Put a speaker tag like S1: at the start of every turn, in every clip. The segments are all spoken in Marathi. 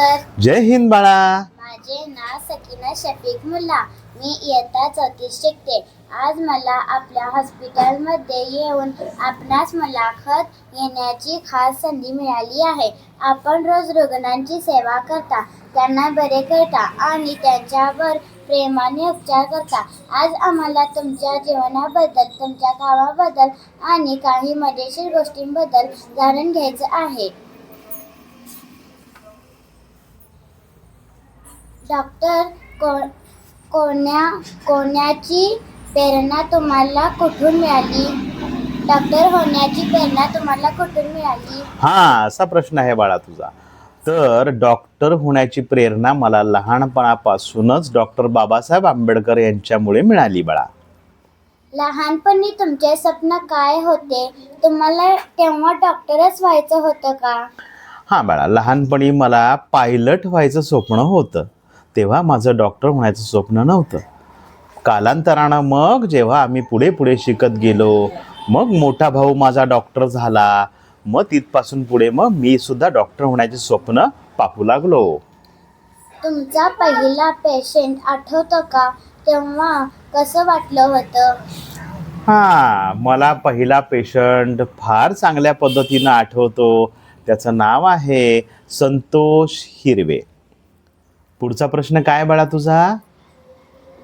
S1: सर.
S2: जय हिंद बाळा.
S1: माझे नाव सकीना शफीक मुल्ला. मी इयत्ता 34 शिकते. आज मला आपल्या हॉस्पिटलमध्ये येऊन आपणास मुलाखत घेण्याची खास संधी मिळाली आहे. आपण रोज रुग्णांची सेवा करता, त्यांना बरे करता आणि त्यांच्यावर प्रेमाने उपचार करता. आज आम्हाला तुमच्या जीवनाबद्दल, तुमच्या कामाबद्दल आणि काही मजेशीर गोष्टींबद्दल जाणून घ्यायचं आहे. डॉक्टर होण्याची प्रेरणा तुम्हाला कुठून मिळाली? डॉक्टर होण्याची प्रेरणा तुम्हाला कुठून मिळाली?
S2: हा, असा प्रश्न आहे बाळा तुझा. तर डॉक्टर होण्याची प्रेरणा मला लहानपणापासूनच डॉक्टर बाबासाहेब आंबेडकर यांच्यामुळे मिळाली बाळा.
S1: लहानपणी तुमचे स्वप्न काय होते? तुम्हाला तेव्हा डॉक्टरच व्हायचं होतं का?
S2: हा बाळा, लहानपणी मला पायलट व्हायचं स्वप्न होतं. तेव्हा माझं डॉक्टर होण्याचं स्वप्न नव्हतं. कालांतरानं मग जेव्हा आम्ही पुढे पुढे शिकत गेलो, मग मोठा भाऊ माझा डॉक्टर झाला. मग तिथपासून पुढे मग मी सुद्धा डॉक्टर होण्याचे स्वप्न पाहू लागलो.
S1: तुमचा पहिला पेशंट आठवतो का? तेव्हा कसं वाटलं होतं?
S2: हा, मला पहिला पेशंट फार चांगल्या पद्धतीनं आठवतो. त्याचं नाव आहे संतोष हिरवे. पुढचा प्रश्न काय बाळा तुझा?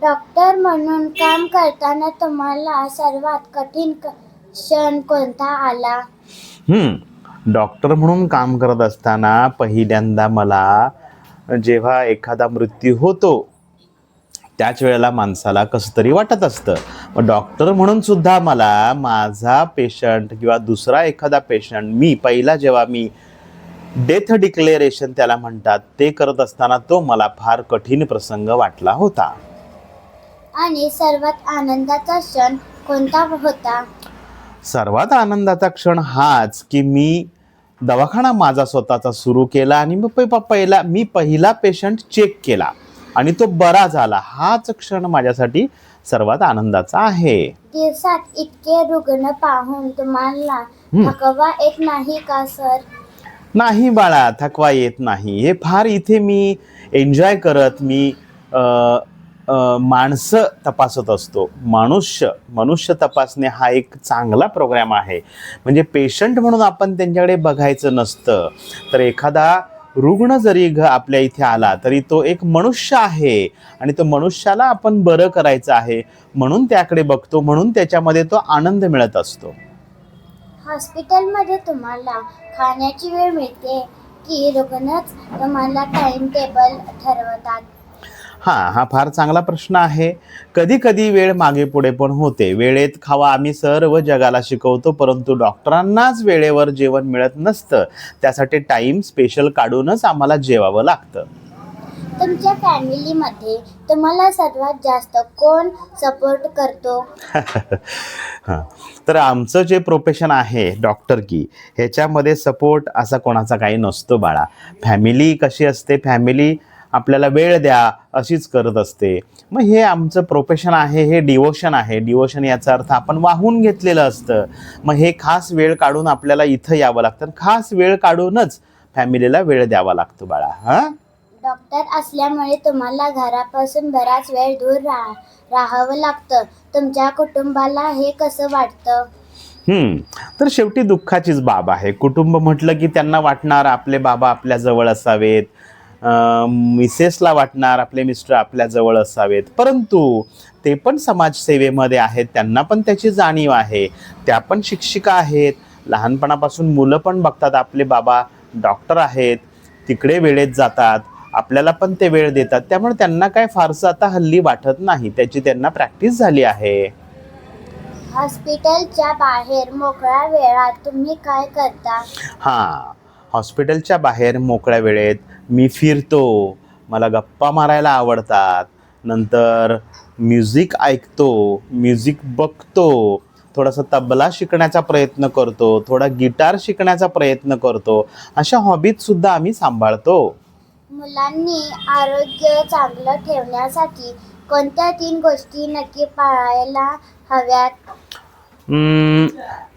S1: डॉक्टर म्हणून काम करताना तुम्हाला सर्वात कठीण क्षण कोणता आला?
S2: डॉक्टर म्हणून काम करत असताना पहिल्यांदा मला जेव्हा एखादा मृत्यू होतो त्याच वेळेला माणसाला कसं तरी वाटत असतं. मग डॉक्टर म्हणून सुद्धा मला माझा पेशंट किंवा दुसरा एखादा पेशंट जेव्हा मी डेथ डिक्लेरेशन त्याला म्हणतात ते करत असताना तो मला फार कठीण प्रसंग वाटला होता.
S1: आणि सर्वात आनंदाचा क्षण कोणता होता?
S2: सर्वात आनंदाचा क्षण हाच की मी दवाखाना माझा स्वतःचा सुरू केला आणि मी पहिला पेशंट चेक केला आणि तो बरा झाला. हाच क्षण माझ्यासाठी सर्वात आनंदाचा आहे.
S1: दिवसात इतके रुग्ण पाहून तुम्हाला थकवा येत नाही का सर?
S2: नाही बाळा, थकवा येत नाही. हे फार इथे मी एन्जॉय करत मी माणसं तपासत असतो. मनुष्य तपासणे हा एक चांगला प्रोग्राम आहे. म्हणजे पेशंट म्हणून आपण त्यांच्याकडे बघायचं नसतं. तर एखादा रुग्ण जरी आपल्या इथे आला तरी तो एक मनुष्य आहे आणि तो मनुष्याला आपण बरं करायचं आहे म्हणून त्याकडे बघतो, म्हणून त्याच्यामध्ये तो आनंद मिळत असतो.
S1: हॉस्पिटलमध्ये तुम्हाला खाण्याची वेळ मिळते की रुग्णच तुम्हाला टाइम टेबल ठरवतात?
S2: हा फार चांगला प्रश्न आहे. कधी कधी वेळ मागे पुढे पण होते. वेळेत खावा आम्ही सर्व जगाला शिकवतो, परंतु डॉक्टरांनाच वेळेवर जेवण मिळत नसतं. त्यासाठी टाइम स्पेशल काढूनच आम्हाला जेवावं लागतं.
S1: तुमच्या फॅमिलीमध्ये तुम्हाला सर्वात जास्त कोण सपोर्ट करतो?
S2: तर आमचं जे प्रोफेशन आहे डॉक्टर की ह्याच्यामध्ये सपोर्ट असा कोणाचा काही नसतो बाळा. फॅमिली कशी असते, फॅमिली आपल्याला वेळ द्या अशीच करत असते. मग हे आमचं प्रोफेशन आहे, हे डिवोशन आहे. डिवोशन याचा अर्थ आपण वाहून घेतलेलं असतं. मग हे खास वेळ काढून आपल्याला इथं यावं लागतं. खास वेळ काढूनच फॅमिलीला वेळ द्यावा लागतो बाळा.
S1: डॉक्टर असल्यामुळे तुम्हाला घरापासून बराच वेळ दूर राहावं लागतं. तुमच्या कुटुंबाला हे कसं वाटतं?
S2: तर शेवटी दुःखाचीच बाब आहे. कुटुंब म्हटलं की त्यांना वाटणार आपले बाबा आपल्या जवळ असावेत, मिसेसला वाटणार आपले मिस्टर आपल्या जवळ असावेत, परंतु ते पण समाजसेवेमध्ये आहेत, त्यांना पण त्याची जाणीव आहे. त्या पण शिक्षिका आहेत. लहानपणापासून मुलं पण बघतात आपले बाबा डॉक्टर आहेत, तिकडे वेळेत जातात, आपल्याला पण ते वेळ देतात. त्यामुळे त्यांना काय फारसं आता हल्ली वाटत नाही. त्याची त्यांना प्रॅक्टिस झाली आहे.
S1: हॉस्पिटलच्या बाहेर मोकळ्या वेळात तुम्ही काय करता?
S2: हॉस्पिटलच्या बाहेर मोकळ्या वेळेत मी फिरतो. मला गप्पा मारायला आवडतात. नंतर म्युझिक ऐकतो, म्युझिक बघतो, थोडासा तबला शिकण्याचा प्रयत्न करतो, थोडा गिटार शिकण्याचा प्रयत्न करतो. अशा हॉबीज सुद्धा आम्ही सांभाळतो.
S1: मुलांनी आरोग्य चांगलं ठेवण्यासाठी कोणत्या 3 गोष्टी नक्की पाळायला हव्यात?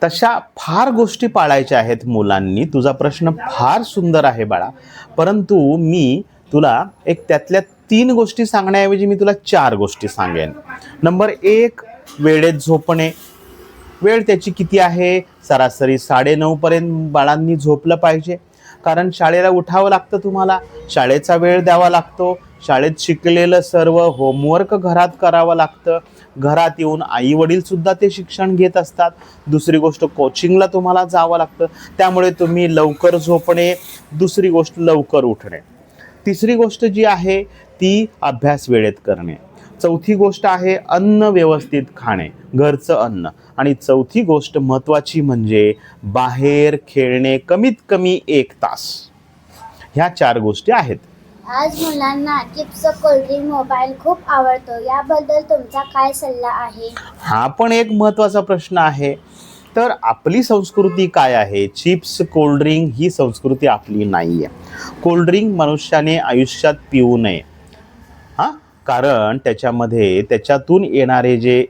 S2: तशा फार गोष्टी पाळायच्या आहेत मुलांनी. तुझा प्रश्न फार सुंदर आहे बाळा, परंतु मी तुला एक त्यातल्या 3 गोष्टी सांगण्याऐवजी मी तुला 4 गोष्टी सांगेन. नंबर 1, वेळेत झोपणे. वेळ त्याची किती आहे? सरासरी 9:30 पर्यंत बाळांनी झोपलं पाहिजे, कारण शाळेला उठावं लागतं तुम्हाला, शाळेचा वेळ द्यावा लागतो, शाळेत शिकलेलं सर्व होमवर्क घरात करावं लागतं, घरात येऊन आई वडील सुद्धा ते शिक्षण घेत असतात, दुसरी गोष्ट कोचिंगला तुम्हाला जावं लागतं, त्यामुळे तुम्ही लवकर झोपणे, दुसरी गोष्ट लवकर उठणे, तिसरी गोष्ट जी आहे ती अभ्यास वेळेत करणे, चौथी गोष्ट आहे अन्न व्यवस्थित खाणे, घरचं अन्न, आणि चौथी गोष्ट महत्त्वाची म्हणजे बाहेर खेळणे कमीत कमी 1 तास. ह्या 4 गोष्टी आहेत.
S1: आज मुलांना चिप्स, कोल्ड्रिंक, मोबाईल खूप आवडतो. याबद्दल तुमचा काय सल्ला आहे?
S2: हा पण एक महत्त्वाचा प्रश्न आहे. तर आपली संस्कृती काय आहे? चिप्स, कोल्ड्रिंक ही संस्कृती आपली नाही आहे. कोल्ड्रिंक मनुष्याने आयुष्यात पिऊ नये, कारण त्याच्यातून येणारे जे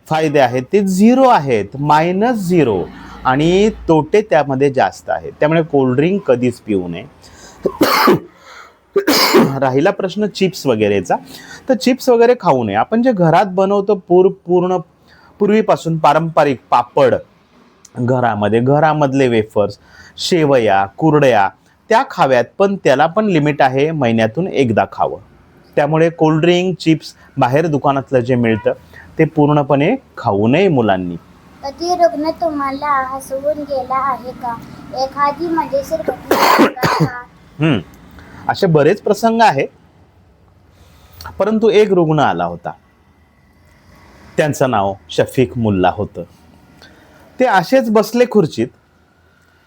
S2: फायदे आहेत ते 0 आहेत, -0, आणि तोटे त्यामध्ये जास्त आहेत. त्यामुळे कोल्ड्रिंक कधीच पिऊ नये. राहिला प्रश्न चिप्स वगैरेचा, तर चिप्स वगैरे खाऊ नये. आपण जे घरात बनवतो पूर्वीपासून पारंपरिक पापड, घरामधले वेफर्स, शेवया, कुरड्या, त्या खाव्यात, पण त्याला पण लिमिट आहे, महिन्यातून एकदा खावं. त्यामुळे कोल्ड्रिंक, चिप्स, बाहेर दुकानातलं जे मिळतं ते पूर्णपणे खाऊ नये मुलांनी.
S1: कधी रुग्ण तुम्हाला हसवून गेला आहे का? एखादी मजेशीर घटना सांगा का?
S2: असे बरेच प्रसंग आहेत, परंतु एक रुग्ण आला होता. त्यांचं नाव शफीक मुल्ला होतं. ते असेच बसले खुर्चीत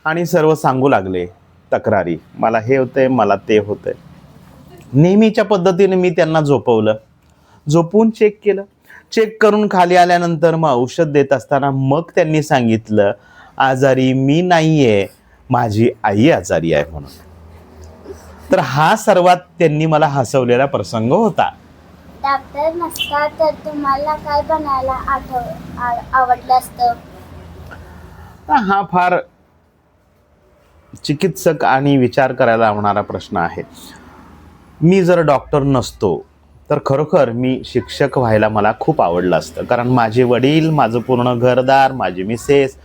S2: आणि सर्व सांगू लागले तक्रारी, मला हे होतंय, मला ते होतंय. नेहमीच्या पद्धतीने मी त्यांना झोपवून चेक केलं. चेक करून खाली आल्यानंतर मग औषध देत असताना मग त्यांनी सांगितलं, आजारी मी नाहीये, माझी आई आजारी आहे म्हणून. तर हा सर्वात त्यांनी मला हसवलेला प्रसंग होता.
S1: डॉक्टर नसता तर तुम्हाला काय बनायला आवडलं असतं?
S2: हा फार चिकित्सक आणि विचार करायला लावणारा प्रश्न आहे. मी जर डॉक्टर नसतो तर खरोखर मी शिक्षक व्हायला मला खूप आवडलं असतं, कारण माझे वडील, माझं पूर्ण घरदार, माझे मिसेस,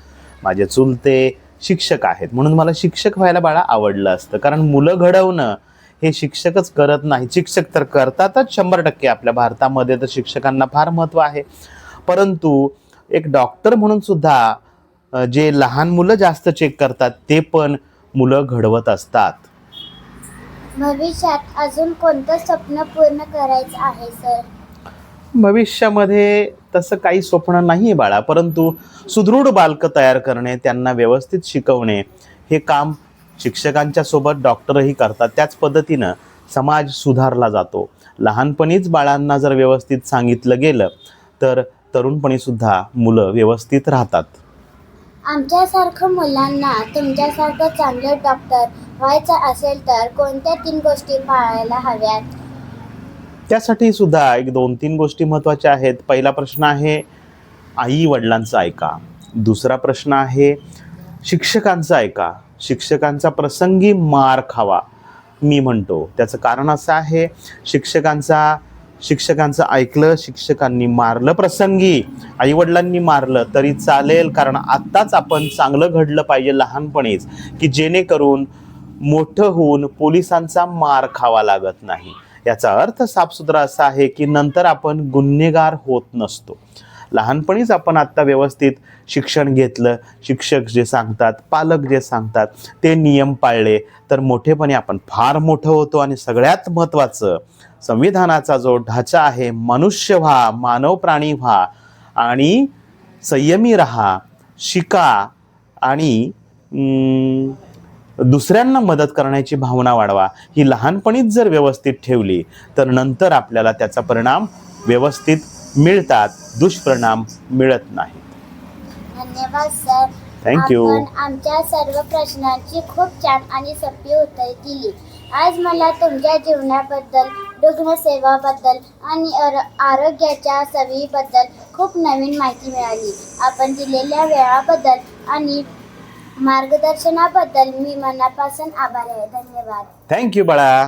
S2: माझे चुलते शिक्षक आहेत, म्हणून मला शिक्षक व्हायला बाळा आवडलं असतं. कारण मुलं घडवणं हे शिक्षकच करत नाही, शिक्षक तर करतातच 100%. आपल्या भारतामध्ये तर शिक्षकांना फार महत्त्व आहे, परंतु एक डॉक्टर म्हणून सुद्धा जे लहान मुलं जास्त चेक करतात ते पण मुलं घडवत असतात.
S1: भविष्यात अजून कोणतं स्वप्न पूर्ण करायचं आहे सर?
S2: भविष्यामध्ये तसं काही स्वप्न नाही आहे बाळा, परंतु सुदृढ बालकं तयार करणे, त्यांना व्यवस्थित शिकवणे, हे काम शिक्षकांच्या सोबत डॉक्टरही करतात. त्याच पद्धतीनं समाज सुधारला जातो. लहानपणीच बाळांना जर व्यवस्थित सांगितलं गेलं तर तरुणपणी सुद्धा मुलं व्यवस्थित राहतात.
S1: आमच्यासारखं मुलांना तुमच्यासारखं चांगलं डॉक्टर व्हायचं असेल तर कोणत्या 3 गोष्टी पाळायला हव्यात?
S2: त्यासाठी सुद्धा 1-2-3 गोष्टी महत्त्वाच्या आहेत. पहिला प्रश्न आहे आई वडिलांचं ऐका. दुसरा प्रश्न आहे शिक्षकांचं ऐका. शिक्षकांचा प्रसंगी मार खावा. मी म्हणतो त्याचं कारण असं आहे, शिक्षकांचं ऐकलं, शिक्षकांनी मारलं प्रसंगी, आईवडिलांनी मारलं तरी चालेल, कारण आत्ताच आपण चांगलं घडलं पाहिजे लहानपणीच, की जेणेकरून मोठं होऊन पोलिसांचा मार खावा लागत नाही. याचा अर्थ साफसुथरा असा आहे की नंतर आपण गुन्हेगार होत नसतो. लहानपणीच आपण आत्ता व्यवस्थित शिक्षण घेतलं, शिक्षक जे सांगतात, पालक जे सांगतात ते नियम पाळले तर मोठेपणी आपण फार मोठं होतो. आणि सगळ्यात महत्त्वाचं, संविधानाचा जो ढाचा आहे, मनुष्य व्हा, मानव प्राणी व्हा आणि संयमी राहा, शिका आणि दुसऱ्यांना मदत करण्याची भावना वाढवा. ही लहानपणीच जर व्यवस्थित ठेवली तर नंतर आपल्याला त्याचा परिणाम व्यवस्थित मिळतात, दुष्परिणाम मिळत नाहीत.
S1: धन्यवाद सर.
S2: थँक्यू.
S1: आपण आमच्या सर्व प्रश्नांची खूप छान आणि सोपी उत्तरे दिली. आज मला तुमच्या जीवनाबद्दल, रुग्णसेवाबद्दल आणि आरोग्याच्या सवयीबद्दल खूप नवीन माहिती मिळाली. आपण दिलेल्या वेळाबद्दल आणि मार्गदर्शनाबद्दल मी मनापासून आभारी आहे. धन्यवाद.
S2: थँक्यू बाळा.